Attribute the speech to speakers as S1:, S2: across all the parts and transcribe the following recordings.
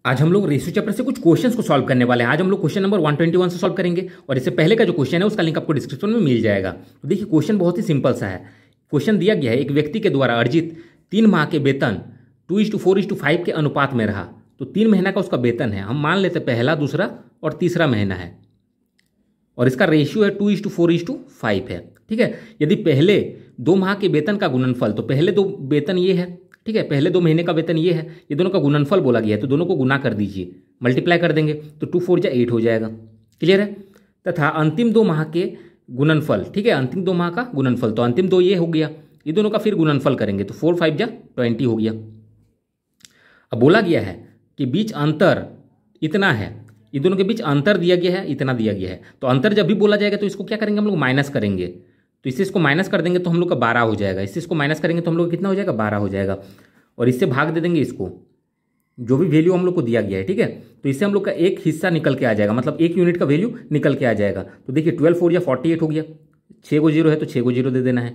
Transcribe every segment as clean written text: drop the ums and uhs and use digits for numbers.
S1: आज हम लोग रेशियो चैप्टर से कुछ क्वेश्चंस को सॉल्व करने वाले हैं। आज हम लोग क्वेश्चन नंबर 121 से सॉल्व करेंगे और इससे पहले का जो क्वेश्चन है उसका लिंक आपको डिस्क्रिप्शन में मिल जाएगा। तो देखिए क्वेश्चन बहुत ही सिंपल सा है। क्वेश्चन दिया गया है, एक व्यक्ति के द्वारा अर्जित 3 माह के वेतन 2:4:5 के अनुपात में रहा। तो 3 महीना का उसका वेतन है, हम मान लेते पहला, दूसरा और तीसरा महीना है, और इसका रेशियो है 2:4:5 है। ठीक है, यदि पहले 2 माह के वेतन का गुणनफल, तो पहले 2 वेतन ये है, ठीक है, पहले 2 महीने का वेतन ये है, ये दोनों का गुणनफल बोला गया है, तो दोनों को गुना कर दीजिए, मल्टीप्लाई कर देंगे तो 2 4 8 हो जाएगा। क्लियर है। तथा अंतिम 2 माह के गुणनफल, ठीक है, अंतिम 2 माह का गुणनफल, तो अंतिम 2 ये हो गया, ये दोनों का फिर गुणनफल करेंगे तो 4 5 20 हो गया। अब बोला गया है कि बीच अंतर इतना है, ये दोनों के बीच अंतर दिया गया है, इतना दिया गया है, तो अंतर जब भी बोला जाएगा तो इसको क्या करेंगे हम लोग, माइनस करेंगे। तो इससे इसको माइनस कर देंगे तो हम लोग का 12 हो जाएगा, इससे इसको माइनस करेंगे तो हम लोग कितना हो जाएगा, 12 हो जाएगा, और इससे भाग दे देंगे इसको, जो भी वैल्यू हम लोग को दिया गया है। ठीक है, तो इससे हम लोग का एक हिस्सा निकल के आ जाएगा, मतलब 1 यूनिट का वैल्यू निकल के आ जाएगा। तो देखिए 12 4 48 हो गया, 6 को 0 है तो 6 को 0 दे देना है।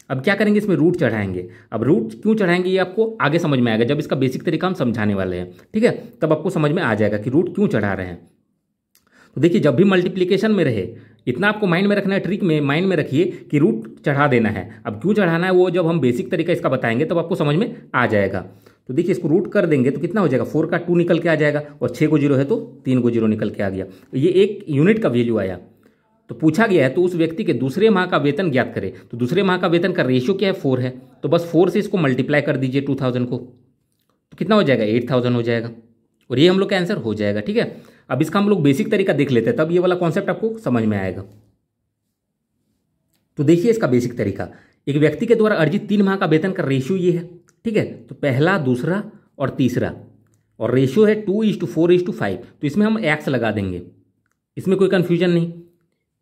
S1: अब क्या करेंगे, इसमें रूट चढ़ाएंगे। अब रूट क्यों चढ़ाएंगे ये आपको आगे समझ में आएगा, जब इसका बेसिक तरीका हम समझाने वाले हैं। ठीक है, तब आपको समझ में आ जाएगा कि रूट क्यों चढ़ा रहे हैं। तो देखिए जब भी मल्टीप्लिकेशन में रहे, इतना आपको माइंड में रखना है, ट्रिक में माइंड में रखिए कि रूट चढ़ा देना है। अब क्यों चढ़ाना है वो जब हम बेसिक तरीका इसका बताएंगे तब आपको समझ में आ जाएगा। तो देखिए इसको रूट कर देंगे तो कितना हो जाएगा, 4 का 2 निकल के आ जाएगा, और 6 को 0 है तो 3 को 0 निकल के आ गया, ये 1 यूनिट का वैल्यू आया। तो पूछा गया है तो उस व्यक्ति के दूसरे माह का वेतन ज्ञात करें। तो दूसरे माह का वेतन का रेशियो क्या है, 4 है, तो बस 4 से इसको मल्टीप्लाई कर दीजिए 2000 को, तो कितना हो जाएगा, 8000 हो जाएगा, और ये हम लोग का आंसर हो जाएगा। ठीक है, अब इसका हम लोग बेसिक तरीका देख लेते हैं, तब ये वाला कॉन्सेप्ट आपको समझ में आएगा। तो देखिए इसका बेसिक तरीका, एक व्यक्ति के द्वारा अर्जित 3 माह का वेतन का रेशियो ये है। ठीक है, तो पहला, दूसरा और तीसरा, और रेशियो है 2:4:5, तो इसमें हम एक्स लगा देंगे, इसमें कोई कंफ्यूजन नहीं,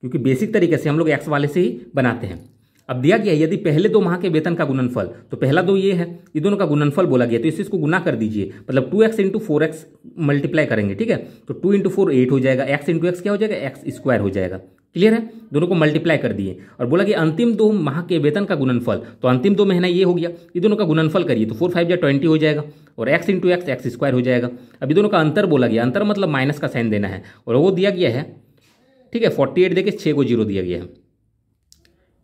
S1: क्योंकि बेसिक तरीके से हम लोग एक्स वाले से ही बनाते हैं। अब दिया गया यदि पहले 2 माह के वेतन का गुणनफल, तो पहला 2 ये है, ये दोनों का गुणनफल बोला गया, तो इसको गुना कर दीजिए, मतलब 2x × 4x मल्टीप्लाई करेंगे। ठीक है, तो 2 × 4 8 हो जाएगा, x × x क्या हो जाएगा, x² हो जाएगा। क्लियर है, दोनों को मल्टीप्लाई कर दिए, और बोला कि अंतिम 2 माह के वेतन का गुणनफल, तो अंतिम 2 महीना ये हो गया, ये दोनों का गुणनफल करिए तो 4 5 20 हो जाएगा, और x × x x² हो जाएगा। अब ये दोनों का अंतर बोला गया, अंतर मतलब माइनस का साइन देना है, और वो दिया गया है, ठीक है, 48 देके 6 को 0 दिया गया है,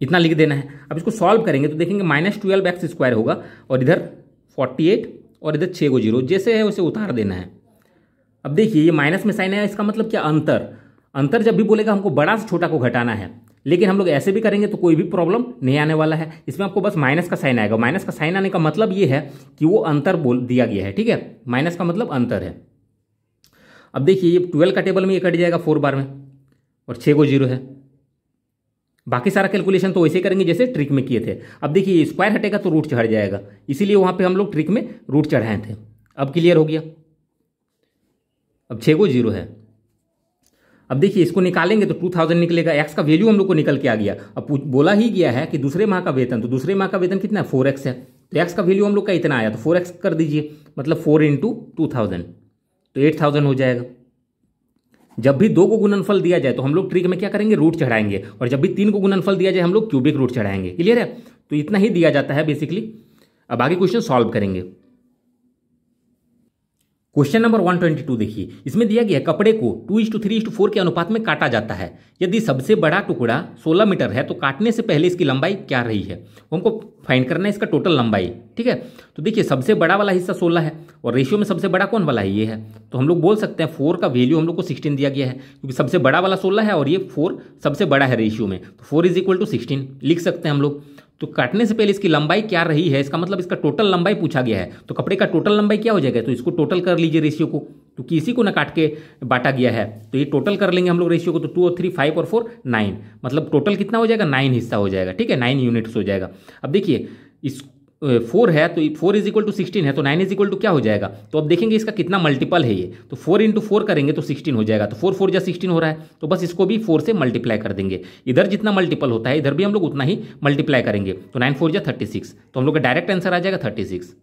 S1: इतना लिख देना है। अब इसको सॉल्व करेंगे तो देखेंगे -12x² होगा, और इधर 48 और इधर 6 को 0, जैसे है उसे उतार देना है। अब देखिए ये माइनस में साइन है, इसका मतलब क्या, अंतर। अंतर जब भी बोलेगा हमको बड़ा से छोटा को घटाना है, लेकिन हम लोग ऐसे भी करेंगे तो कोई भी प्रॉब्लम नहीं आने वाला है। इसमें आपको बस माइनस का साइन आएगा। माइनस का साइन आने का मतलब ये है कि वो अंतर बोल दिया गया है। ठीक है, माइनस का मतलब अंतर है। अब देखिए ये 12 का टेबल में ये कट जाएगा 4 बार में, और 6 को 0 है। बाकी सारा कैलकुलेशन तो वैसे करेंगे जैसे ट्रिक में किए थे। अब देखिए स्क्वायर हटेगा तो रूट चढ़ जाएगा, इसीलिए वहां पे हम लोग ट्रिक में रूट चढ़ाए थे। अब क्लियर हो गया। अब 6 को 0 है। अब देखिए इसको निकालेंगे तो 2000 निकलेगा, एक्स का वैल्यू हम लोग को निकल के आ गया। अब बोला ही गया है कि दूसरे माह का वेतन, तो दूसरे माह का वेतन कितना है, 4x है, तो एक्स का वैल्यू हम लोग का इतना आया, तो 4x कर दीजिए, मतलब 4 × 2000, तो 8000 हो जाएगा। जब भी 2 को गुणनफल दिया जाए तो हम लोग ट्रिक में क्या करेंगे, रूट चढ़ाएंगे, और जब भी 3 को गुणनफल दिया जाए हम लोग क्यूबिक रूट चढ़ाएंगे। क्लियर है, तो इतना ही दिया जाता है बेसिकली। अब आगे क्वेश्चन सॉल्व करेंगे। क्वेश्चन नंबर 122 देखिए, इसमें दिया गया है कपड़े को 2:3:4 के अनुपात में काटा जाता है। यदि सबसे बड़ा टुकड़ा 16 मीटर है तो काटने से पहले इसकी लंबाई क्या रही है, हमको फाइंड करना है इसका टोटल लंबाई। ठीक है, तो देखिए सबसे बड़ा वाला हिस्सा 16 है, और रेशियो में सबसे बड़ा कौन वाला है, ये है, तो हम लोग बोल सकते हैं 4 का वैल्यू हम लोग को 16 दिया गया है, क्योंकि सबसे बड़ा वाला 16 है और ये 4 सबसे बड़ा है रेशियो में, तो 4 = 16 लिख सकते हैं हम लोग। तो काटने से पहले इसकी लंबाई क्या रही है, इसका मतलब इसका टोटल लंबाई पूछा गया है, तो कपड़े का टोटल लंबाई क्या हो जाएगा, तो इसको टोटल कर लीजिए रेशियो को, क्योंकि इसी को ना काट के बांटा गया है, तो ये टोटल कर लेंगे हम लोग रेशियो को, तो 2 और 3 5 और 4 9, मतलब टोटल कितना हो जाएगा, 9 हिस्सा हो जाएगा। ठीक है, 9 यूनिट्स हो जाएगा। अब देखिए इस 4 है तो 4 = 16 है, तो 9 = क्या हो जाएगा, तो अब देखेंगे इसका कितना मल्टीपल है ये, तो 4 × 4 करेंगे तो 16 हो जाएगा, तो 4 4 16 हो रहा है, तो बस इसको भी 4 से मल्टीप्लाई कर देंगे। इधर जितना मल्टीपल होता है इधर भी हम लोग उतना ही मल्टीप्लाई करेंगे, तो 9 4 36, तो हम लोग का डायरेक्ट आंसर आ जाएगा 36।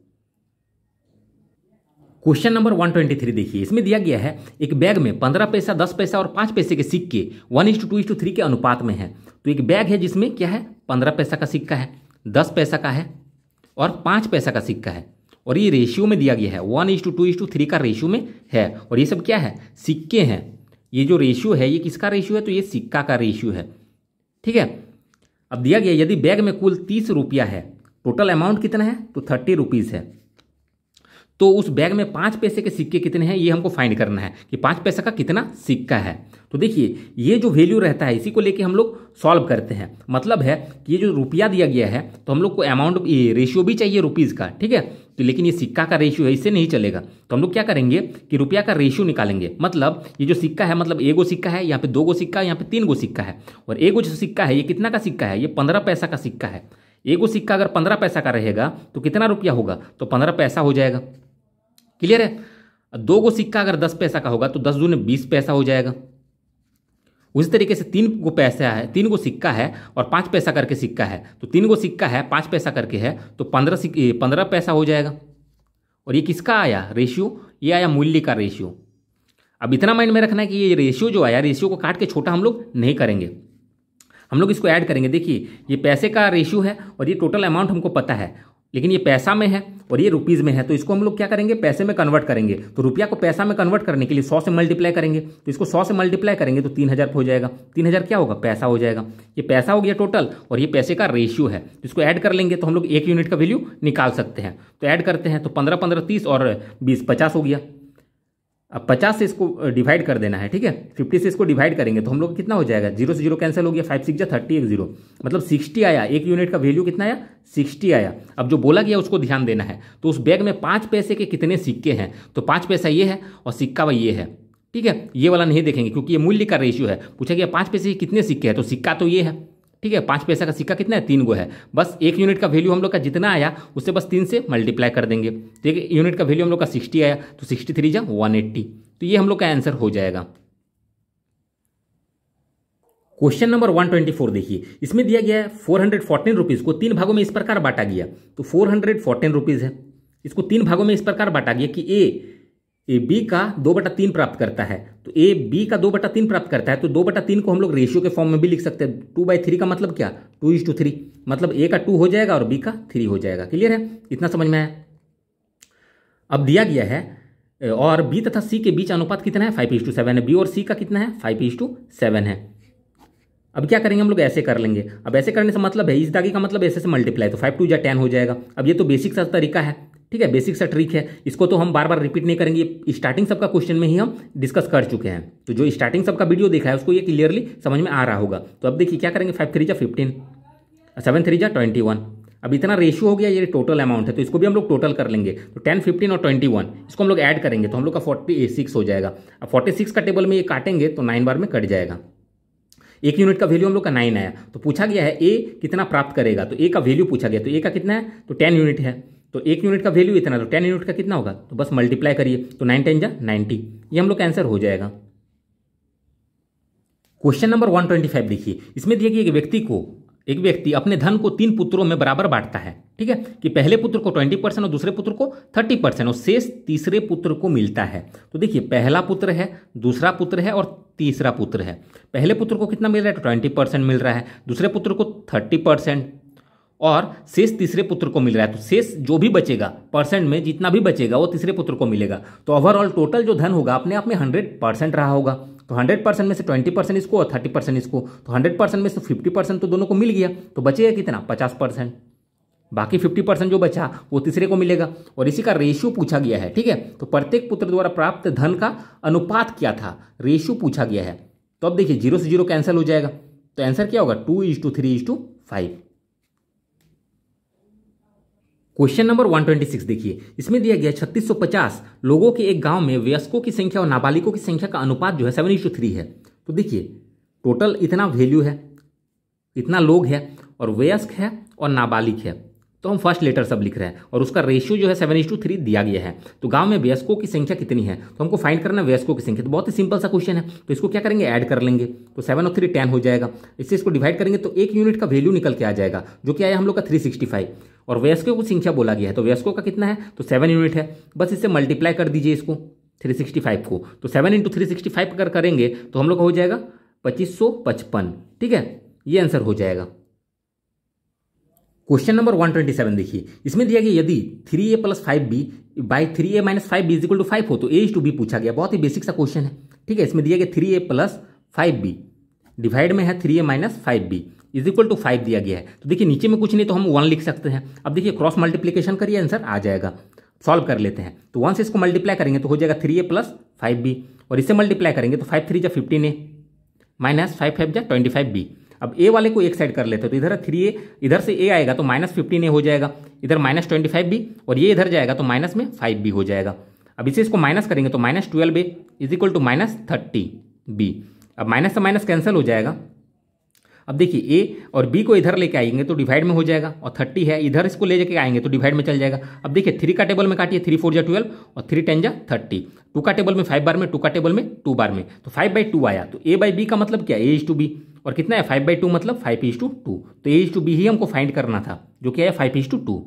S1: क्वेश्चन नंबर 123 देखिए, इसमें दिया गया है एक बैग में 15 पैसा, 10 पैसा और 5 पैसे के सिक्के 1:2:3 के अनुपात में है। तो एक बैग है जिसमें क्या है, 15 पैसा का सिक्का है, 10 पैसा का है और 5 पैसा का सिक्का है, और ये रेशियो में दिया गया है 1:2:3 का रेशियो में है। और ये सब क्या है, सिक्के हैं। ये जो रेशियो है ये किसका रेशियो है, तो ये सिक्का का रेशियो है। ठीक है, अब दिया गया यदि बैग में कुल 30 रुपया है, टोटल अमाउंट कितना है, तो 30 रुपीज़ है, तो उस बैग में 5 पैसे के सिक्के कितने हैं ये हमको फाइंड करना है कि 5 पैसे का कितना सिक्का है। तो देखिए ये जो वैल्यू रहता है इसी को लेके हम लोग सॉल्व करते हैं। मतलब है कि ये जो रुपया दिया गया है तो हम लोग को अमाउंट ये रेशियो भी चाहिए रुपीज़ का, ठीक है। तो लेकिन ये सिक्का का रेशियो है, इससे नहीं चलेगा। तो हम लोग क्या करेंगे कि रुपया का रेशियो निकालेंगे। मतलब ये जो सिक्का है, मतलब एगो सिक्का है, यहाँ पे 2 गो सिक्का है, यहाँ पे 3 गो सिक्का है। और एगो जो सिक्का है ये कितना का सिक्का है, ये 15 पैसा का सिक्का है। एगो सिक्का अगर 15 पैसा का रहेगा तो कितना रुपया होगा, तो 15 पैसा हो जाएगा। क्लियर है। 2 गो सिक्का अगर 10 पैसा का होगा तो 10 दूने 20 पैसा हो जाएगा। उसी तरीके से 3 गो पैसा है, 3 गो सिक्का है और 5 पैसा करके सिक्का है, तो 3 गो सिक्का है 5 पैसा करके है तो 15 पैसा हो जाएगा। और ये किसका आया रेशियो, ये आया मूल्य का रेशियो। अब इतना माइंड में रखना है कि ये रेशियो जो आया, रेशियो को काट के छोटा हम लोग नहीं करेंगे, हम लोग इसको ऐड करेंगे। देखिए ये पैसे का रेशियो है और ये टोटल अमाउंट हमको पता है, लेकिन ये पैसा में है और ये रुपीज़ में है, तो इसको हम लोग क्या करेंगे, पैसे में कन्वर्ट करेंगे। तो रुपया को पैसा में कन्वर्ट करने के लिए 100 से मल्टीप्लाई करेंगे, तो इसको 100 से मल्टीप्लाई करेंगे तो 3000 हो जाएगा। 3000 क्या होगा, पैसा हो जाएगा। ये पैसा हो गया टोटल और ये पैसे का रेशियो है, तो इसको ऐड कर लेंगे तो हम लोग 1 यूनिट का वैल्यू निकाल सकते हैं। तो ऐड करते हैं तो 15 15 30 और 20 50 हो गया। अब 50 से इसको डिवाइड कर देना है, ठीक है। 50 से इसको डिवाइड करेंगे तो हम लोग कितना हो जाएगा, 0 से 0 कैंसिल हो गया, 5 6 30 1 0, मतलब 60 आया। 1 यूनिट का वैल्यू कितना आया, 60 आया। अब जो बोला गया उसको ध्यान देना है। तो उस बैग में 5 पैसे के कितने सिक्के हैं, तो 5 पैसा ये है और सिक्का वही ये है, ठीक है। ये वाला नहीं देखेंगे क्योंकि ये मूल्य का रेशियो है। पूछा गया 5 पैसे के कितने सिक्के हैं, तो सिक्का तो ये है, ठीक है। 5 पैसा का सिक्का कितना है, 3 गो है। बस 1 यूनिट का वैल्यू हम लोग का जितना आया उससे बस 3 से मल्टीप्लाई कर देंगे। तो 1 यूनिट का वैल्यू हम लोग का 60 आया, तो 63 जा 180, तो ये हम लोग का आंसर हो जाएगा। क्वेश्चन नंबर 124 देखिए, इसमें दिया गया है 414 रुपीज़ को 3 भागों में इस प्रकार बांटा गया। तो 414 रुपीज़ है, इसको 3 भागों में इस प्रकार बांटा गया कि ए बी का 2/3 प्राप्त करता है। तो ए बी का 2/3 प्राप्त करता है, तो 2/3 को हम लोग रेशियो के फॉर्म में भी लिख सकते हैं। 2/3 का मतलब क्या, 2:3, मतलब ए का 2 हो जाएगा और बी का 3 हो जाएगा। क्लियर है, इतना समझ में आया। अब दिया गया है और बी तथा सी के बीच अनुपात कितना है, 5:7 है। बी और सी का कितना है, 5:7 है। अब क्या करेंगे, हम लोग ऐसे कर लेंगे। अब ऐसे करने से मतलब है, इस दागी का मतलब ऐसे से मल्टीप्लाई, तो 5 2 जा 10 हो जाएगा। अब ये तो बेसिक सा तरीका है, ठीक है, बेसिक सा ट्रिक है, इसको तो हम बार बार रिपीट नहीं करेंगे। स्टार्टिंग सबका क्वेश्चन में ही हम डिस्कस कर चुके हैं, तो जो स्टार्टिंग सबका वीडियो देखा है उसको ये क्लियरली समझ में आ रहा होगा। तो अब देखिए क्या करेंगे, 5 3 जा 15, 7 3 जा 21। अब इतना रेशियो हो गया, ये टोटल अमाउंट है, तो इसको भी हम लोग टोटल कर लेंगे। तो 10 15 और 21 इसको हम लोग ऐड करेंगे तो हम लोग का 46 हो जाएगा। अब 46 का टेबल में ये काटेंगे तो 9 बार में कट जाएगा। 1 यूनिट का वैल्यू हम लोग का 9 आया। तो पूछा गया है ए कितना प्राप्त करेगा, तो ए का वैल्यू पूछा गया, तो ए का कितना है, तो 10 यूनिट है। तो 1 यूनिट का वैल्यू इतना, तो 10 यूनिट का कितना होगा, तो बस मल्टीप्लाई करिए, तो 9 10 जा 90, ये हम लोग का आंसर हो जाएगा। क्वेश्चन नंबर 125 देखिए, इसमें दिया गया एक व्यक्ति अपने धन को 3 पुत्रों में बराबर बांटता है, ठीक है, कि पहले पुत्र को 20% और दूसरे पुत्र को 30% और शेष तीसरे पुत्र को मिलता है। तो देखिए पहला पुत्र है, दूसरा पुत्र है और तीसरा पुत्र है। पहले पुत्र को कितना मिल रहा है, तो 20% मिल रहा है, दूसरे पुत्र को 30% और शेष तीसरे पुत्र को मिल रहा है। तो शेष जो भी बचेगा परसेंट में जितना भी बचेगा वो तीसरे पुत्र को मिलेगा। तो ओवरऑल टोटल जो धन होगा अपने आप में 100% रहा होगा। तो 100% में से 20% इसको और 30% इसको, तो 100% में से 50% तो दोनों को मिल गया, तो बचेगा कितना, 50%। बाकी 50% जो बचा वो तीसरे को मिलेगा। और इसी का रेशियो पूछा गया है, ठीक है। तो प्रत्येक पुत्र द्वारा प्राप्त धन का अनुपात क्या था, रेशियो पूछा गया है। तो अब देखिए 0 से 0 कैंसिल हो जाएगा, तो आंसर क्या होगा, 2:3:5। क्वेश्चन नंबर 126 देखिए, इसमें दिया गया 3650 लोगों के एक गांव में वयस्कों की संख्या और नाबालिगों की संख्या का अनुपात जो है 7:3 है। तो देखिए टोटल इतना वैल्यू है, इतना लोग है और वयस्क है और नाबालिग है, तो हम फर्स्ट लेटर सब लिख रहे हैं और उसका रेशियो जो है 7:3 दिया गया है। तो गांव में वयस्कों की संख्या कितनी है, तो हमको फाइंड करना है वयस्कों की संख्या। तो बहुत ही सिंपल सा क्वेश्चन है, तो इसको क्या करेंगे, ऐड कर लेंगे। तो 7 और 3 10 हो जाएगा। इससे इसको डिवाइड करेंगे तो 1 यूनिट का वैल्यू निकल के आ जाएगा, जो कि आया हम लोग का 365। और वयस्कों की संख्या बोला गया है, तो वयस्कों का कितना है, तो 7 यूनिट है। बस इससे मल्टीप्लाई कर दीजिए इसको 365 को, तो 7 × 365 अगर करेंगे तो हम लोग का हो जाएगा 2555, ठीक है, ये आंसर हो जाएगा। क्वेश्चन नंबर 127 देखिए, इसमें दिया गया यदि 3a + 5b by 3a - 5b = 5 हो तो a/b पूछा गया। बहुत ही बेसिक सा क्वेश्चन है, ठीक है। इसमें दिया गया 3a + 5b डिवाइड में है 3a - 5b = 5 दिया गया है। तो देखिए नीचे में कुछ नहीं तो हम 1 लिख सकते हैं। अब देखिए क्रॉस मल्टीप्लीकेशन करिए, आंसर आ जाएगा। सॉल्व कर लेते हैं। तो 1 से इसको मल्टीप्लाई करेंगे तो हो जाएगा 3a + 5b, और इससे मल्टीप्लाई करेंगे तो 5 3 = 15a माइनस 5 5 = 25b। अब a वाले को एक साइड कर लेते हैं, तो इधर 3a, इधर से a आएगा तो -15a हो जाएगा, इधर -25b, और ये इधर जाएगा तो माइनस में 5b हो जाएगा। अब इसे इसको माइनस करेंगे तो -12a = -30b। अब माइनस से माइनस कैंसिल हो जाएगा। अब देखिए a और b को इधर लेके आएंगे तो डिवाइड में हो जाएगा, और 30 है इधर इसको ले जाके आएंगे तो डिवाइड में चल जाएगा। अब देखिए 3 का टेबल में काटिए, 3 4 = 12 और 3 10 = 30। 2 का टेबल में 5 बार में, 2 का टेबल में 2 बार में, तो 5/2 आया। तो a/b का मतलब क्या, a/b, और कितना है 5/2 मतलब 5:2। तो a/b ही हमको फाइंड करना था, जो क्या है 5:2।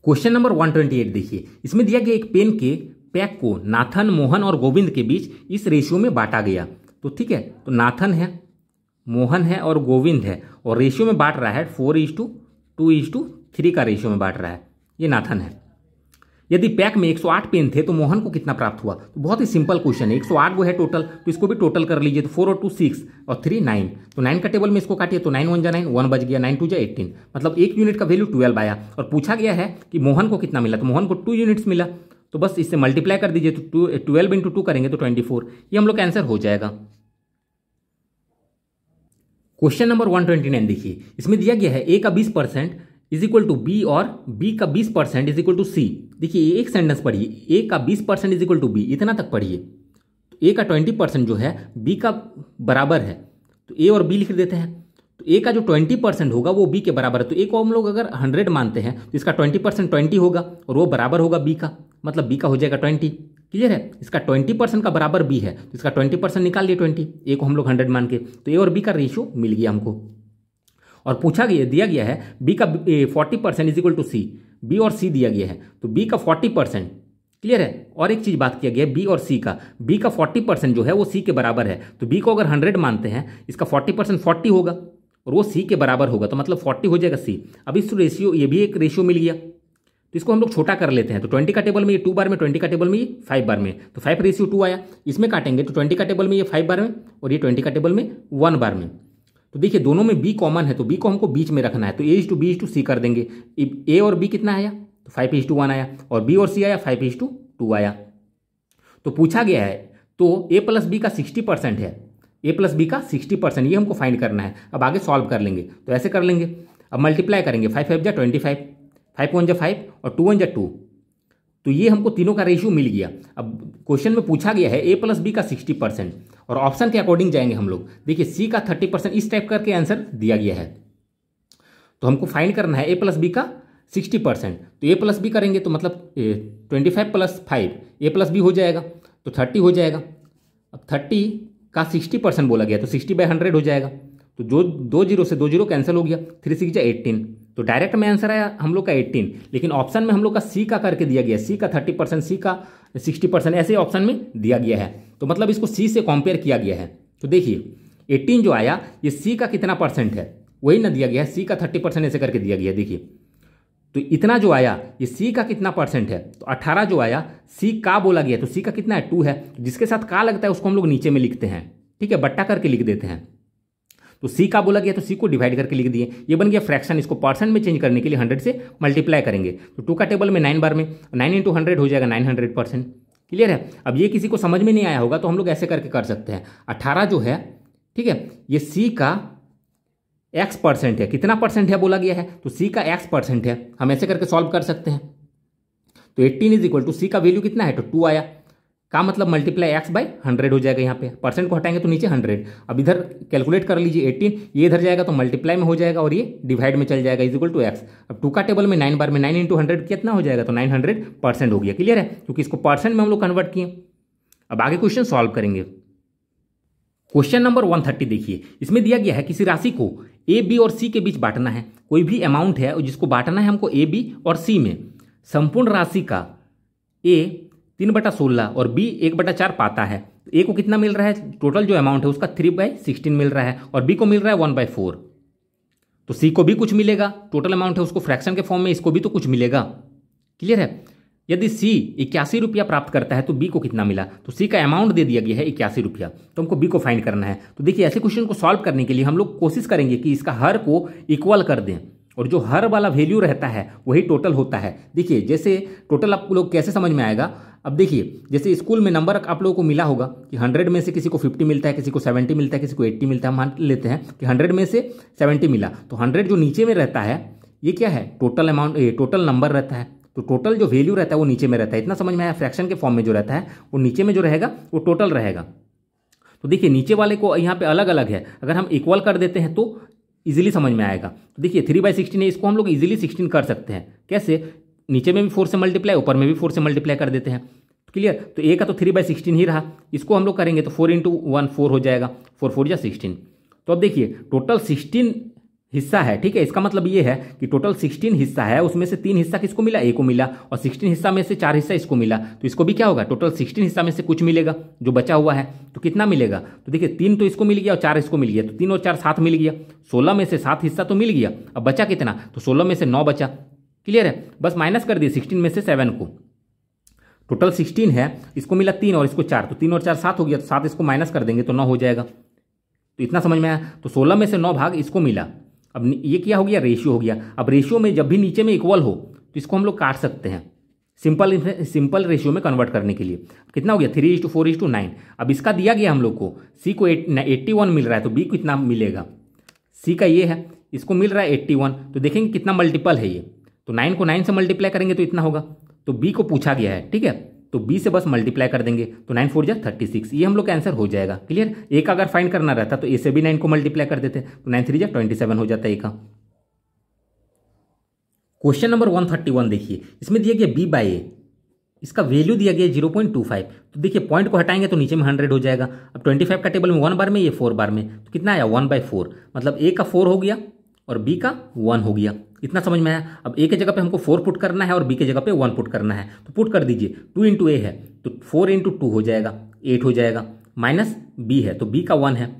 S1: क्वेश्चन नंबर 128 देखिए, इसमें दिया गया एक पेन के पैक को नाथन, मोहन और गोविंद के बीच इस रेशियो में बांटा गया। तो ठीक है, तो नाथन है, मोहन है और गोविंद है, और रेशियो में बांट रहा है 4:2:3 का रेशियो में बांट रहा है। ये नाथन है। यदि पैक में 108 पेन थे तो मोहन को कितना प्राप्त हुआ। तो बहुत ही सिंपल क्वेश्चन है। 108 वो है टोटल, तो इसको भी टोटल कर लीजिए। तो 4 और 2 6 और 3 9, तो 9 का टेबल में इसको काटिए तो 9 1 = 9, 1 बच गया, 9 2 = 18, मतलब 1 यूनिट का वैल्यू 12 आया। और पूछा गया है कि मोहन को कितना मिला, तो मोहन को 2 यूनिट्स मिला। तो बस इससे मल्टीप्लाई कर दीजिए, तो 12 × 2 करेंगे तो 24। ये हम लोग का आंसर हो जाएगा। क्वेश्चन नंबर 129 देखिए, इसमें दिया गया है a का 20% = b और b का 20% = c। देखिए एक सेंटेंस पढ़िए, a का 20% = b, इतना तक पढ़िए। तो a का 20% जो है b का बराबर है, तो a और b लिख देते हैं। तो a का जो 20% होगा वो b के बराबर है। तो a को हम लोग अगर 100 मानते हैं तो इसका 20% 20 होगा, और वो बराबर होगा b का, मतलब b का हो जाएगा 20। क्लियर है। इसका 20% का बराबर b है, तो इसका 20% निकाल लिए 20, a को हम लोग 100 मान के। तो a और b का रेशियो मिल गया हमको। और पूछा गया, दिया गया है b का 40% = c, b और c दिया गया है। तो b का 40%, क्लियर है। और एक चीज बात किया गया है b और c का, b का 40% जो है वो c के बराबर है। तो b को अगर 100 मानते हैं, इसका 40% 40 होगा, और वो c के बराबर होगा, तो मतलब 40 हो जाएगा c। अब इस रेशियो, ये भी एक रेशियो मिल गया, तो इसको हम लोग छोटा कर लेते हैं। तो 20 का टेबल में ये 2 बार में, 20 का टेबल में ये 5 बार में, तो 5:2 आया। इसमें काटेंगे तो 20 का टेबल में ये 5 बार में, और ये 20 का टेबल में 1 बार में। तो देखिए दोनों में b कॉमन है, तो b को हमको बीच में रखना है। तो a/b/c कर देंगे। a और b कितना आया, तो 5:1 आया, और b और c आया 5:2 आया। तो पूछा गया है, तो a + b का 60% है, a + b का 60%, ये हमको फाइंड करना है। अब आगे सॉल्व कर लेंगे, तो ऐसे कर लेंगे। अब मल्टीप्लाई करेंगे, 5 5 = 25, 5 1 = 5 और 2 1 = 2। तो ये हमको तीनों का रेशियो मिल गया। अब क्वेश्चन में पूछा गया है a + b का 60%, और ऑप्शन के अकॉर्डिंग जाएंगे हम लोग। देखिए c का 30%, इस टाइप करके आंसर दिया गया है। तो हमको फाइंड करना है a + b का 60%। तो a + b करेंगे तो मतलब 25 + 5 a + b हो जाएगा, तो 30 हो जाएगा। अब 30 का 60% बोला गया, तो 60/100 हो जाएगा। तो जो 2 0 से 2 0 कैंसिल हो गया, 3 6 = 18। तो डायरेक्ट में आंसर आया हम लोग का 18, लेकिन ऑप्शन में हम लोग का सी का करके दिया गया, सी का 30%, सी का 60%, ऐसे ऑप्शन में दिया गया है। तो मतलब इसको सी से कंपेयर किया गया है। तो देखिए 18 जो आया, ये सी का कितना परसेंट है वही ना दिया गया है, सी का 30% ऐसे करके दिया गया है। देखिए तो इतना जो आया ये सी का कितना परसेंट है, तो 18 जो आया सी का बोला गया, तो सी का कितना है 2 है। जिसके साथ का लगता है उसको हम लोग नीचे में लिखते हैं, ठीक है, बट्टा करके लिख देते हैं। तो सी का बोला गया तो सी को डिवाइड करके लिख दिए, ये बन गया फ्रैक्शन। इसको परसेंट में चेंज करने के लिए 100 से मल्टीप्लाई करेंगे। तो 2 का टेबल में 9 बार में, 9 × 100 हो जाएगा 900%। क्लियर है। अब ये किसी को समझ में नहीं आया होगा तो हम लोग ऐसे करके कर सकते हैं। 18 जो है, ठीक है, ये सी का x% है, कितना परसेंट है बोला गया है, तो सी का x% है। हम ऐसे करके सॉल्व कर सकते हैं। तो 18 = सी का वैल्यू कितना है, तो 2 आया, का मतलब मल्टीप्लाई x/100 हो जाएगा। यहाँ पे परसेंट को हटाएंगे तो नीचे 100। अब इधर कैलकुलेट कर लीजिए 18, ये इधर जाएगा तो मल्टीप्लाई में हो जाएगा, और ये डिवाइड में चल जाएगा = x। अब 2 का टेबल में 9 बार में, 9 × 100 कितना हो जाएगा, तो 900% हो गया। क्लियर है, क्योंकि इसको परसेंट में हम लोग कन्वर्ट किए। अब आगे क्वेश्चन सॉल्व करेंगे। क्वेश्चन नंबर 130 देखिए, इसमें दिया गया है किसी राशि को ए, बी और सी के बीच बांटना है। कोई भी अमाउंट है जिसको बांटना है हमको ए, बी और सी में। संपूर्ण राशि का ए 3/16 और बी 1/4 पाता है। ए को कितना मिल रहा है, टोटल जो अमाउंट है उसका 3/16 मिल रहा है, और बी को मिल रहा है 1/4। तो सी को भी कुछ मिलेगा, टोटल अमाउंट है उसको फ्रैक्शन के फॉर्म में, इसको भी तो कुछ मिलेगा। क्लियर है। यदि सी 81 रुपया प्राप्त करता है तो बी को कितना मिला, तो सी का अमाउंट दे दिया गया है 81 रुपया, तो हमको बी को फाइंड करना है। तो देखिए ऐसे क्वेश्चन को सॉल्व करने के लिए हम लोग कोशिश करेंगे कि इसका हर को इक्वल कर दें, और जो हर वाला वैल्यू रहता है वही टोटल होता है। देखिए जैसे टोटल आप लोग कैसे समझ में आएगा, अब देखिए जैसे स्कूल में नंबर आप लोगों को मिला होगा कि 100 में से किसी को 50 मिलता है, किसी को 70 मिलता है, किसी को 80 मिलता है। मान लेते हैं कि 100 में से 70 मिला, तो 100 जो नीचे में रहता है ये क्या है, टोटल अमाउंट, टोटल नंबर रहता है। तो टोटल जो वैल्यू रहता है वो नीचे में रहता है। इतना समझ में आया। फ्रैक्शन के फॉर्म में जो रहता है वो नीचे में जो रहेगा वो टोटल रहेगा। तो देखिए नीचे वाले को यहाँ पे अलग अलग है, अगर हम इक्वल कर देते हैं तो इजीली समझ में आएगा। तो देखिए 3/16 है, इसको हम लोग इजीली 16 कर सकते हैं। कैसे, नीचे में भी 4 से मल्टीप्लाई, ऊपर में भी 4 से मल्टीप्लाई कर देते हैं। क्लियर। तो ए का तो 3/16 ही रहा, इसको हम लोग करेंगे तो 4 × 1 4 हो जाएगा, 4 4 जा 16। तो अब देखिए टोटल 16 हिस्सा है, ठीक है। इसका मतलब ये है कि टोटल 16 हिस्सा है, उसमें से 3 हिस्सा किसको मिला, ए को मिला, और 16 हिस्सा में से 4 हिस्सा इसको मिला। तो इसको भी क्या होगा, टोटल 16 हिस्सा में से कुछ मिलेगा जो बचा हुआ है। तो कितना मिलेगा, तो देखिए 3 तो इसको मिल गया और 4 इसको मिल गया, तो 3 और 4 7 मिल गया। 16 में से 7 हिस्सा तो मिल गया, अब बचा कितना, तो 16 में से 9 बचा। क्लियर है। बस माइनस कर दिए 16 में से 7 को। टोटल 16 है, इसको मिला 3 और इसको 4, तो 3 और 4 7 हो गया, तो 7 इसको माइनस कर देंगे तो 9 हो जाएगा। तो इतना समझ में आया। तो 16 में से 9 भाग इसको मिला। अब ये क्या हो गया, रेशियो हो गया। अब रेशियो में जब भी नीचे में इक्वल हो तो इसको हम लोग काट सकते हैं सिंपल रेशियो में कन्वर्ट करने के लिए। कितना हो गया, 3:4:9। अब इसका दिया गया हम लोग को, सी को 81 मिल रहा है, तो बी को कितना मिलेगा, सी का ये है, इसको मिल रहा है 81। तो देखेंगे कितना मल्टीपल है ये, तो 9 को 9 से मल्टीप्लाई करेंगे तो इतना होगा। तो बी को पूछा गया है, ठीक है, तो बी से बस मल्टीप्लाई कर देंगे, तो 9 4 जा 36, ये हम लोग का आंसर हो जाएगा। क्लियर। ए का अगर फाइंड करना रहता तो ए से भी 9 को मल्टीप्लाई कर देते, तो 9 3 जा 27 हो जाता है ए का। क्वेश्चन नंबर 131 देखिए, इसमें दिया गया b/a, इसका वैल्यू दिया गया 0.25। तो देखिए पॉइंट को हटाएंगे तो नीचे में 100 हो जाएगा। अब 25 का टेबल में 1 बार में, ये 4 बार में, तो कितना आया 1/4, मतलब ए का 4 हो गया और बी का 1 हो गया। इतना समझ में आया। अब ए के जगह पे हमको 4 पुट करना है और बी के जगह पे 1 पुट करना है, तो पुट कर दीजिए। 2 × a है तो 4 × 2 हो जाएगा, 8 हो जाएगा, माइनस बी है तो बी का 1 है,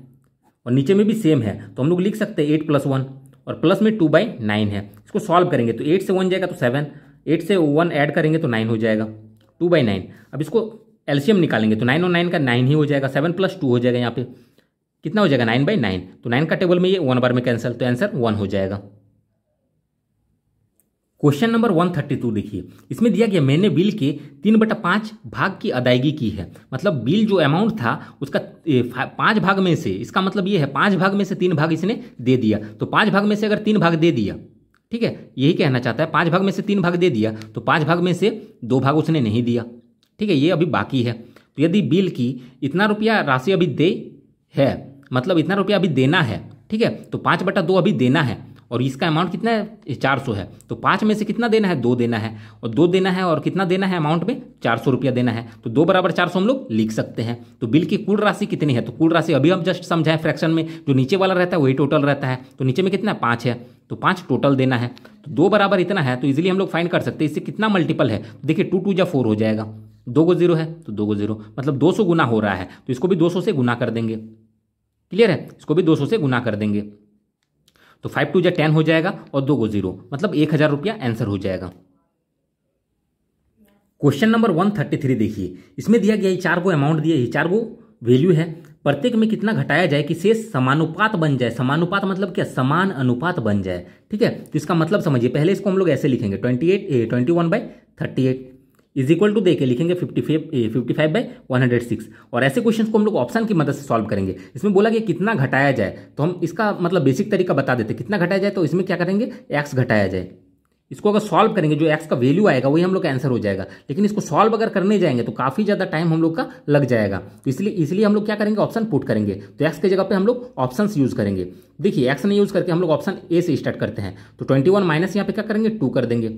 S1: और नीचे में भी सेम है, तो हम लोग लिख सकते हैं 8 + 1, और प्लस में 2/9 है। इसको सॉल्व करेंगे तो 8 से 1 जाएगा तो 7, 8 से 1 ऐड करेंगे तो 9 हो जाएगा, 2/9। अब इसको एलसीएम निकालेंगे तो 9 और 9 का 9 ही हो जाएगा, 7 + 2 हो जाएगा, यहाँ पे कितना हो जाएगा 9/9। तो 9 का टेबल में ये 1 बार में कैंसिल, तो आंसर 1 हो जाएगा। क्वेश्चन नंबर 132 देखिए, इसमें दिया गया मैंने बिल के 3/5 भाग की अदायगी की है। मतलब बिल जो अमाउंट था उसका 5 भाग में से, इसका मतलब ये है 5 भाग में से 3 भाग इसने दे दिया। तो 5 भाग में से अगर 3 भाग दे दिया, ठीक है, यही कहना चाहता है, 5 भाग में से 3 भाग दे दिया, तो 5 भाग में से 2 भाग उसने नहीं दिया, ठीक है, ये अभी बाकी है। तो यदि बिल की इतना रुपया राशि अभी दे है, मतलब इतना रुपया अभी देना है, ठीक है, तो 5/2 अभी देना है, और इसका अमाउंट कितना है 400 है, तो 5 में से कितना देना है 2 देना है, और 2 देना है, और कितना देना है अमाउंट में 400 रुपया देना है, तो 2 = 400 हम लोग लिख सकते हैं। तो बिल की कुल राशि कितनी है, तो कुल राशि अभी हम जस्ट समझाएं, फ्रैक्शन में जो नीचे वाला रहता है वही टोटल रहता है, तो नीचे में कितना 5 है, तो 5 टोटल देना है, तो 2 बराबर इतना है, तो इजीली हम लोग फाइंड कर सकते हैं। इससे कितना मल्टीपल है, देखिए 2 2 जा 4 हो जाएगा, 2 को 0 है तो 2 को 0, मतलब 200 गुना हो रहा है, तो इसको भी 200 से गुना कर देंगे। क्लियर है, इसको भी 200 से गुना कर देंगे, तो 5 2 जा 10 हो जाएगा, और 2 को 0, मतलब 1000 रुपया आंसर हो जाएगा। क्वेश्चन नंबर 133 देखिए, इसमें दिया गया 4 को अमाउंट दिया, 4 को वैल्यू है, प्रत्येक में कितना घटाया जाए कि शेष समानुपात बन जाए। समानुपात मतलब क्या, समान अनुपात बन जाए, ठीक है। तो इसका मतलब समझिए, पहले इसको हम लोग ऐसे लिखेंगे 21/38 इज इक्वल टू देके लिखेंगे 55/106, और ऐसे क्वेश्चंस को हम लोग ऑप्शन की मदद से सॉल्व करेंगे। इसमें बोला गया कितना घटाया जाए, तो हम इसका मतलब बेसिक तरीका बता देते, कितना घटाया जाए, तो इसमें क्या करेंगे x घटाया जाए। इसको अगर सॉल्व करेंगे जो x का वैल्यू आएगा वही हम लोग का आंसर हो जाएगा, लेकिन इसको सॉल्व अगर करने जाएंगे तो काफी ज्यादा टाइम हम लोग का लग जाएगा, तो इसलिए हम लोग क्या करेंगे, ऑप्शन पुट करेंगे। तो x के जगह पे हम लोग ऑप्शंस यूज करेंगे। देखिए x नहीं यूज करके हम लोग ऑप्शन ए से स्टार्ट करते हैं, तो 21 माइनस यहाँ पे क्या करेंगे 2 कर देंगे,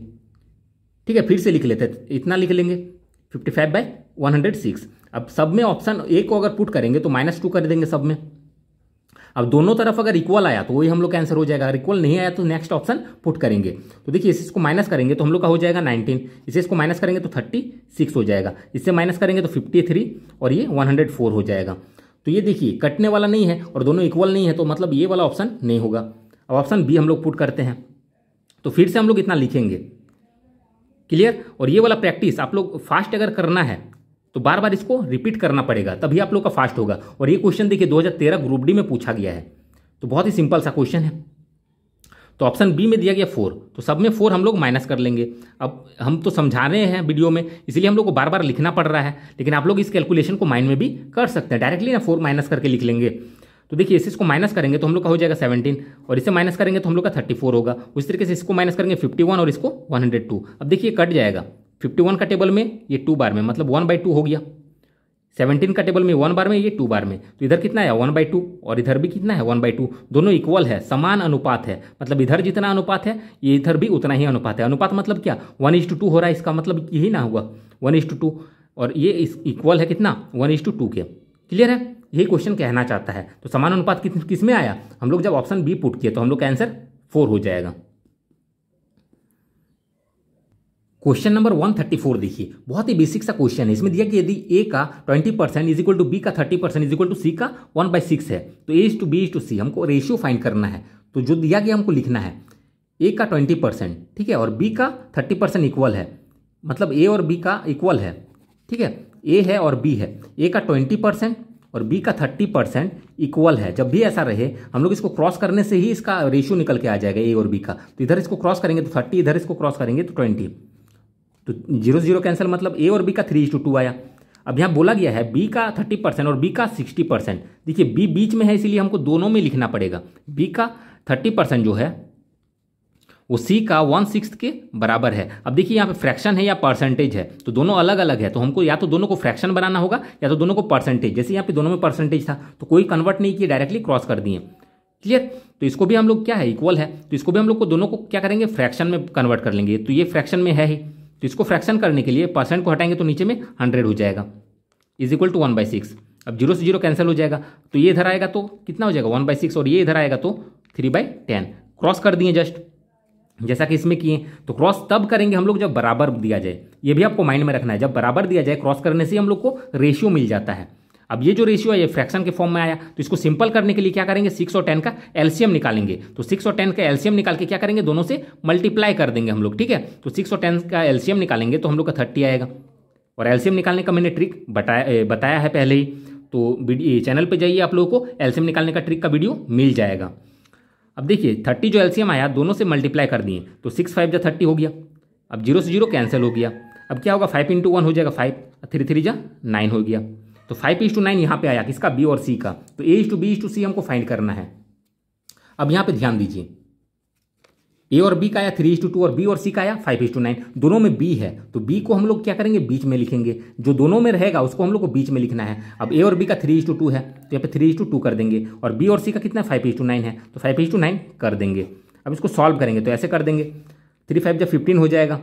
S1: ठीक है, फिर से लिख लेते हैं, इतना लिख लेंगे 55/106। अब सब में ऑप्शन ए को अगर पुट करेंगे तो -2 कर देंगे सब में। अब दोनों तरफ अगर इक्वल आया तो वही हम लोग का आंसर हो जाएगा, अगर इक्वल नहीं आया तो नेक्स्ट ऑप्शन पुट करेंगे। तो देखिए इसको माइनस करेंगे तो हम लोग का हो जाएगा 19, इसको माइनस करेंगे तो 36 हो जाएगा, इससे माइनस करेंगे तो 53, और ये 104 हो जाएगा। तो ये देखिए कटने वाला नहीं है और दोनों इक्वल नहीं है, तो मतलब ये वाला ऑप्शन नहीं होगा। अब ऑप्शन बी हम लोग पुट करते हैं, तो फिर से हम लोग इतना लिखेंगे। क्लियर। और ये वाला प्रैक्टिस आप लोग फास्ट अगर करना है तो बार बार इसको रिपीट करना पड़ेगा, तभी आप लोग का फास्ट होगा। और ये क्वेश्चन देखिए 2013 ग्रुप डी में पूछा गया है, तो बहुत ही सिंपल सा क्वेश्चन है। तो ऑप्शन बी में दिया गया 4, तो सब में 4 हम लोग माइनस कर लेंगे। अब हम तो समझा रहे हैं वीडियो में, इसलिए हम लोग को बार बार लिखना पड़ रहा है, लेकिन आप लोग इस कैलकुलेशन को माइंड में भी कर सकते हैं, डायरेक्टली ना 4 माइनस करके लिख लेंगे। तो देखिए इसको माइनस करेंगे तो हम लोग का हो जाएगा 17, और इसे माइनस करेंगे तो हम लोग का 34 होगा। उस तरीके से इसको माइनस करेंगे 51 और इसको 102। अब देखिए कट जाएगा, 51 का टेबल में ये 2 बार में, मतलब 1/2 हो गया। 17 का टेबल में 1 बार में, ये 2 बार में, तो इधर कितना है 1/2 और इधर भी कितना है 1/2। दोनों इक्वल है, समान अनुपात है, मतलब इधर जितना अनुपात है ये इधर भी उतना ही अनुपात है। अनुपात मतलब क्या 1:2 हो रहा है, इसका मतलब यही ना हुआ 1:2, और ये इक्वल है कितना 1:2 के। क्लियर है, यही क्वेश्चन कहना चाहता है। तो समान अनुपात किस में आया, हम लोग जब ऑप्शन बी पुट किए तो हम लोग का आंसर 4 हो जाएगा। क्वेश्चन नंबर 134 देखिए, बहुत ही बेसिक सा क्वेश्चन है। इसमें दिया कि यदि ए का 20% इज इक्वल टू बी का 30% इज इक्वल टू सी का 1/6 है, तो A/B/C हमको रेशियो फाइंड करना है। तो जो दिया गया हमको लिखना है ए का 20%, ठीक है, और बी का 30% इक्वल है, मतलब ए और बी का इक्वल है, ठीक है, ए है और बी है, ए का 20% और बी का 30% इक्वल है। जब भी ऐसा रहे हम लोग इसको क्रॉस करने से ही इसका रेशियो निकल के आ जाएगा ए और बी का। तो इधर इसको क्रॉस करेंगे तो 30, इधर इसको क्रॉस करेंगे तो 20, तो 0 0 कैंसिल, मतलब ए और बी का 3:2 आया। अब यहाँ बोला गया है बी का 30% और बी का 60%। देखिए बी बीच में है, इसीलिए हमको दोनों में लिखना पड़ेगा। बी का 30% जो है वो सी का 1/6 के बराबर है। अब देखिए यहाँ पे फ्रैक्शन है या परसेंटेज है, तो दोनों अलग अलग है, तो हमको या तो दोनों को फ्रैक्शन बनाना होगा या तो दोनों को परसेंटेज। जैसे यहाँ पे दोनों में परसेंटेज था तो कोई कन्वर्ट नहीं किए, डायरेक्टली क्रॉस कर दिए। क्लियर। तो इसको भी हम लोग क्या है इक्वल है, तो इसको भी हम लोग को दोनों को क्या करेंगे फ्रैक्शन में कन्वर्ट कर लेंगे। तो ये फ्रैक्शन में है ही, तो इसको फ्रैक्शन करने के लिए परसेंट को हटाएंगे तो नीचे में 100 हो जाएगा, इज इक्वल टू 1/6। अब 0 से 0 कैंसिल हो जाएगा, तो ये इधर आएगा तो कितना हो जाएगा 1/6, और ये इधर आएगा तो 3/10। क्रॉस कर दिए जस्ट जैसा कि इसमें किए। तो क्रॉस तब करेंगे हम लोग जब बराबर दिया जाए, ये भी आपको माइंड में रखना है। जब बराबर दिया जाए क्रॉस करने से हम लोग को रेशियो मिल जाता है। अब ये जो रेशियो है ये फ्रैक्शन के फॉर्म में आया, तो इसको सिंपल करने के लिए क्या करेंगे 6 और 10 का एलसीएम निकालेंगे। तो 6 और 10 का एलसीएम निकाल के क्या करेंगे दोनों से मल्टीप्लाई कर देंगे हम लोग, ठीक है। तो 6 और 10 का एलसीएम निकालेंगे तो हम लोग का 30 आएगा। और एलसीएम निकालने का मैंने ट्रिक बताया है पहले ही, तो चैनल पर जाइए, आप लोगों को एलसीएम निकालने का ट्रिक का वीडियो मिल जाएगा। अब देखिए 30 जो एलसीएम आया दोनों से मल्टीप्लाई कर दिए, तो 6 5 जा 30 हो गया। अब 0 से 0 कैंसिल हो गया। अब क्या होगा 5 × 1 हो जाएगा 5, 3 3 जा 9 हो गया। तो 5:9 यहाँ पे आया किसका बी और सी का। तो A/B/C हमको फाइंड करना है। अब यहाँ पे ध्यान दीजिए, ए और बी का आया 3:2 और बी और सी का आया 5:9। दोनों में बी है तो बी को हम लोग क्या करेंगे बीच में लिखेंगे, जो दोनों में रहेगा उसको हम लोग को बीच में लिखना है। अब ए और बी का 3:2 है तो यहाँ पे 3:2 कर देंगे, और बी और सी का कितना 5:9 है तो 5:9 कर देंगे। अब इसको सॉल्व करेंगे तो ऐसे कर देंगे, 3 5 जा 15 हो जाएगा,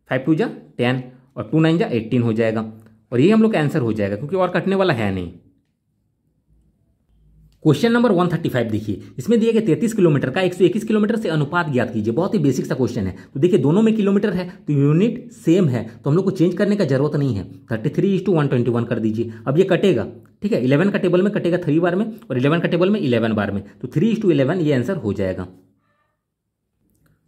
S1: 5 2 जा 10 और 2 9 जा 18 हो जाएगा, और ये हम लोग का आंसर हो जाएगा क्योंकि और कटने वाला है नहीं। क्वेश्चन नंबर 135 देखिए, इसमें दिया गया 33 किलोमीटर का 121 किलोमीटर से अनुपात ज्ञात कीजिए। बहुत ही बेसिक सा क्वेश्चन है। तो देखिए दोनों में किलोमीटर है तो यूनिट सेम है, तो हम लोग को चेंज करने का जरूरत नहीं है। 33:121 कर दीजिए। अब ये कटेगा, ठीक है, 11 का टेबल में कटेगा 3 बार में और 11 का टेबल में 11 बार में, तो 3:11 ये आंसर हो जाएगा।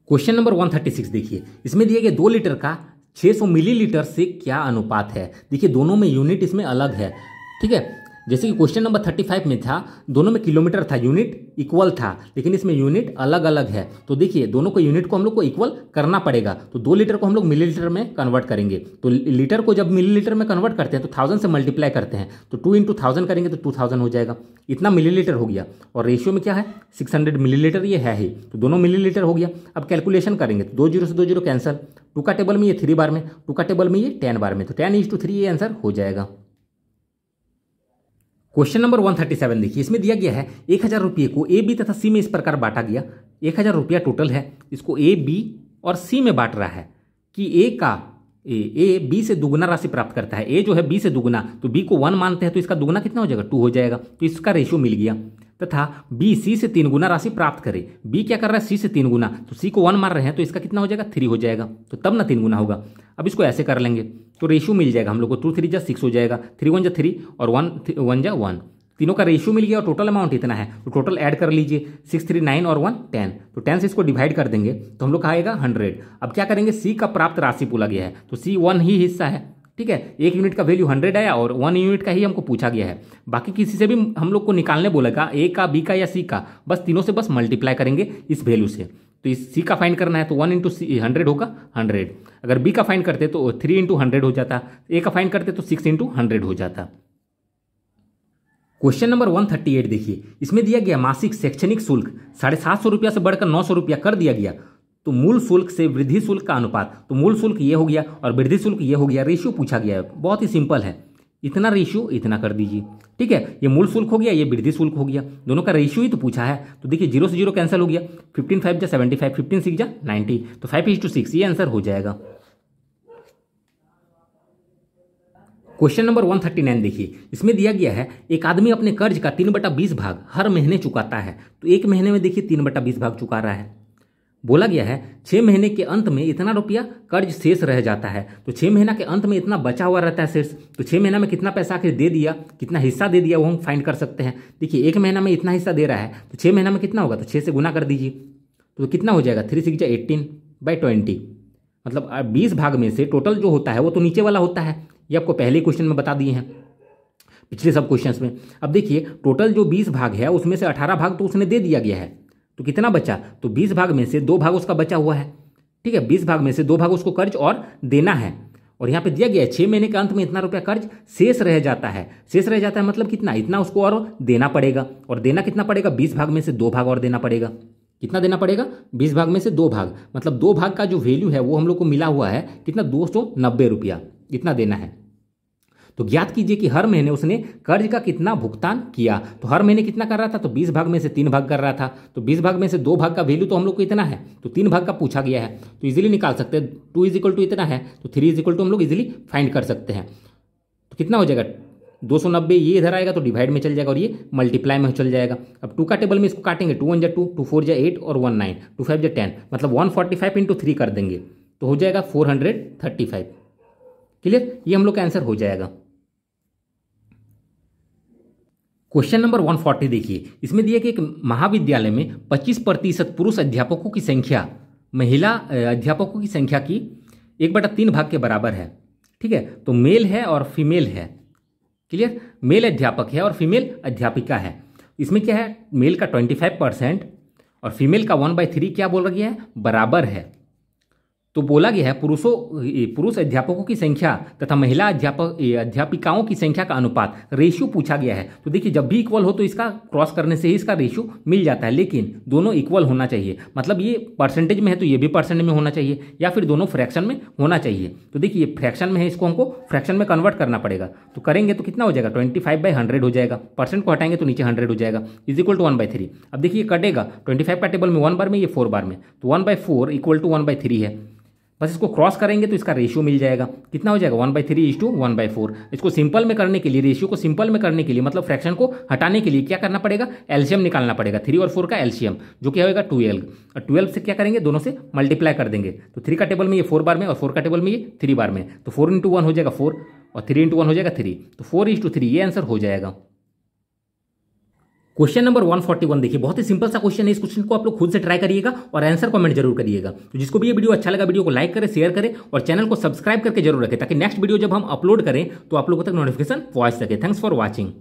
S1: क्वेश्चन नंबर 136 देखिए, इसमें दिया गया 2 लीटर का 600 मिलीलीटर से क्या अनुपात है। देखिए दोनों में यूनिट इसमें अलग है, ठीक है। जैसे कि क्वेश्चन नंबर 35 में था, दोनों में किलोमीटर था, यूनिट इक्वल था, लेकिन इसमें यूनिट अलग अलग है। तो देखिए दोनों को यूनिट को हम लोग को इक्वल करना पड़ेगा। तो 2 लीटर को हम लोग मिलीलीटर में कन्वर्ट करेंगे। तो लीटर को जब मिलीलीटर में कन्वर्ट करते हैं तो 1000 से मल्टीप्लाई करते हैं, तो 2 × 1000 करेंगे तो 2000 हो जाएगा। इतना मिलीलीटर हो गया, और रेशियो में क्या है 600 मिलीलीटर ये है ही, तो दोनों मिलीलीटर हो गया। अब कैलकुलेशन करेंगे तो 2 0 से 2 0 कैंसिल, 2 का टेबल में ये 3 बार में, 2 का टेबल में ये 10 बार में, तो 10:3 ये आंसर हो जाएगा। क्वेश्चन नंबर 137 देखिए, इसमें दिया गया है 1000 रुपये को ए बी तथा सी में इस प्रकार बांटा गया। 1000 रुपया टोटल है, इसको ए बी और सी में बांट रहा है कि ए बी से दुगुना राशि प्राप्त करता है। ए जो है बी से दुगुना, तो बी को 1 मानते हैं तो इसका दुगुना कितना हो जाएगा 2 हो जाएगा, तो इसका रेशियो मिल गया। तथा बी सी से 3 गुना राशि प्राप्त करे। बी क्या कर रहा है सी से 3 गुना, तो सी को 1 मार रहे हैं तो इसका कितना हो जाएगा 3 हो जाएगा, तो तब ना 3 गुना होगा। अब इसको ऐसे कर लेंगे तो रेशियो मिल जाएगा हम लोग को, 2 3 जा 6 हो जाएगा, 3 1 जा 3 और 1 1 जा 1, तीनों का रेशियो मिल गया और टोटल अमाउंट इतना है, तो टोटल ऐड कर लीजिए 639 और 1 10, तो 10 से इसको डिवाइड कर देंगे तो हम लोग का आएगा 100। अब क्या करेंगे, सी का प्राप्त राशि बोला गया है तो सी 1 ही हिस्सा है, ठीक है। 1 यूनिट का वैल्यू 100 आया और 1 यूनिट का ही हमको पूछा गया है। बाकी किसी से भी हम लोग को निकालने बोलेगा, ए का, बी का या सी का, बस तीनों से बस मल्टीप्लाई करेंगे इस वैल्यू से। तो इस सी का फाइंड करना है तो 1 इंटू 100 होगा 100। अगर बी का फाइंड करते तो 3 इंटू 100 हो जाता, ए का फाइंड करते तो 6 इंटू 100 हो जाता। क्वेश्चन नंबर 138 देखिए, इसमें दिया गया मासिक शैक्षणिक शुल्क 750 रुपया से बढ़कर 900 रुपया कर दिया गया, तो मूल शुल्क से वृद्धि शुल्क का अनुपात, तो मूल शुल्क ये हो गया और वृद्धि शुल्क ये हो गया, रेशियो पूछा गया है। बहुत ही सिंपल है, इतना रेशियो इतना कर दीजिए, ठीक है। ये मूल शुल्क हो गया, ये वृद्धि शुल्क हो गया, दोनों का रेशियो ही तो पूछा है। तो देखिए 0 से 0 कैंसिल हो गया, 15 5 जा 75, 15 6 जा 90, तो 5:6 ये आंसर हो जाएगा। क्वेश्चन नंबर 139 देखिए, इसमें दिया गया है एक आदमी अपने कर्ज का 3/20 भाग हर महीने चुकाता है, तो एक महीने में देखिए 3/20 भाग चुका रहा है। बोला गया है 6 महीने के अंत में इतना रुपया कर्ज शेष रह जाता है, तो 6 महीना के अंत में इतना बचा हुआ रहता है शेष, तो 6 महीना में कितना पैसा आखिर दे दिया, कितना हिस्सा दे दिया वो हम फाइंड कर सकते हैं। देखिए 1 महीना में इतना हिस्सा दे रहा है तो 6 महीना में कितना होगा, तो 6 से गुना कर दीजिए तो कितना हो जाएगा, 3 6 18/20, मतलब 20 भाग में से टोटल जो होता है वो तो नीचे वाला होता है, ये आपको पहले क्वेश्चन में बता दिए हैं, पिछले सब क्वेश्चंस में। अब देखिए टोटल जो 20 भाग है उसमें से 18 भाग तो उसने दे दिया गया है, तो कितना बचा, तो 20 भाग में से 2 भाग उसका बचा हुआ है, ठीक है। 20 भाग में से 2 भाग उसको कर्ज और देना है, और यहाँ पे दिया गया है 6 महीने के अंत में इतना रुपया कर्ज शेष रह जाता है। शेष रह जाता है मतलब कितना, इतना उसको और देना पड़ेगा, और देना कितना पड़ेगा, 20 भाग में से 2 भाग और देना पड़ेगा। कितना देना पड़ेगा, 20 भाग में से 2 भाग, मतलब 2 भाग का जो वैल्यू है वो हम लोग को मिला हुआ है कितना, 290 रुपया, इतना देना है। तो ज्ञात कीजिए कि हर महीने उसने कर्ज का कितना भुगतान किया, तो हर महीने कितना कर रहा था, तो 20 भाग में से 3 भाग कर रहा था, तो 20 भाग में से 2 भाग का वैल्यू तो हम लोग को इतना है, तो 3 भाग का पूछा गया है, तो इजीली निकाल सकते हैं। 2 = इतना है तो 3 = हम लोग इजीली फाइंड कर सकते हैं। तो कितना हो जाएगा, 290, ये इधर आएगा तो डिवाइड में चल जाएगा और ये मल्टीप्लाई में चल जाएगा। अब 2 का टेबल में इसको काटेंगे, 2 1 जा 2, 2 4 जा 8 और 1 9, 2 5 जा 10, मतलब 145 × 3 कर देंगे तो हो जाएगा 435। क्लियर, ये हम लोग का आंसर हो जाएगा। क्वेश्चन नंबर 140 देखिए, इसमें दिया कि एक महाविद्यालय में 25% पुरुष अध्यापकों की संख्या महिला अध्यापकों की संख्या की 1/3 भाग के बराबर है, ठीक है। तो मेल है और फीमेल है, क्लियर, मेल अध्यापक है और फीमेल अध्यापिका है। इसमें क्या है, मेल का 25% और फीमेल का 1/3 क्या बोला गया है, बराबर है। तो बोला गया है पुरुष अध्यापकों की संख्या तथा महिला अध्यापिकाओं की संख्या का अनुपात, रेशियो पूछा गया है। तो देखिए जब भी इक्वल हो तो इसका क्रॉस करने से ही इसका रेशियो मिल जाता है, लेकिन दोनों इक्वल होना चाहिए, मतलब ये परसेंटेज में है तो ये भी परसेंटेज में होना चाहिए, या फिर दोनों फ्रैक्शन में होना चाहिए। तो देखिए ये फ्रैक्शन में है, इसको हमको फ्रैक्शन में कन्वर्ट करना पड़ेगा, तो करेंगे तो कितना हो जाएगा, 25/100 हो जाएगा, परसेंट को हटाएंगे तो नीचे 100 हो जाएगा, = 1/3। अब देखिए कटेगा, 25 का टेबल में 1 बार में, ये 4 बार में, तो 1/4 = 1/3 है। बस इसको क्रॉस करेंगे तो इसका रेशियो मिल जाएगा, कितना हो जाएगा, 1/3 = 1/4। इसको सिंपल में करने के लिए, रेशियो को सिंपल में करने के लिए, मतलब फ्रैक्शन को हटाने के लिए क्या करना पड़ेगा, एलसीएम निकालना पड़ेगा, 3 और 4 का एलसीएम, जो क्या होगा 12, और 12 से क्या करेंगे, दोनों से मल्टीप्लाई कर देंगे। तो 3 का टेबल में ये 4 बार में और 4 का टेबल में ये 3 बार में, तो 4 × 1 हो जाएगा 4 और 3 × 1 हो जाएगा 3, तो 4:3 ये आंसर हो जाएगा। क्वेश्चन नंबर 141 देखिए, बहुत ही सिंपल सा क्वेश्चन है, इस क्वेश्चन को आप लोग खुद से ट्राई करिएगा और आंसर कमेंट जरूर करिएगा। तो जिसको भी ये वीडियो अच्छा लगा, वीडियो को लाइक करें, शेयर करें और चैनल को सब्सक्राइब करके जरूर रखें, ताकि नेक्स्ट वीडियो जब हम अपलोड करें तो आप लोगों तक नोटिफिकेशन पहुंच सके। Thanks for watching.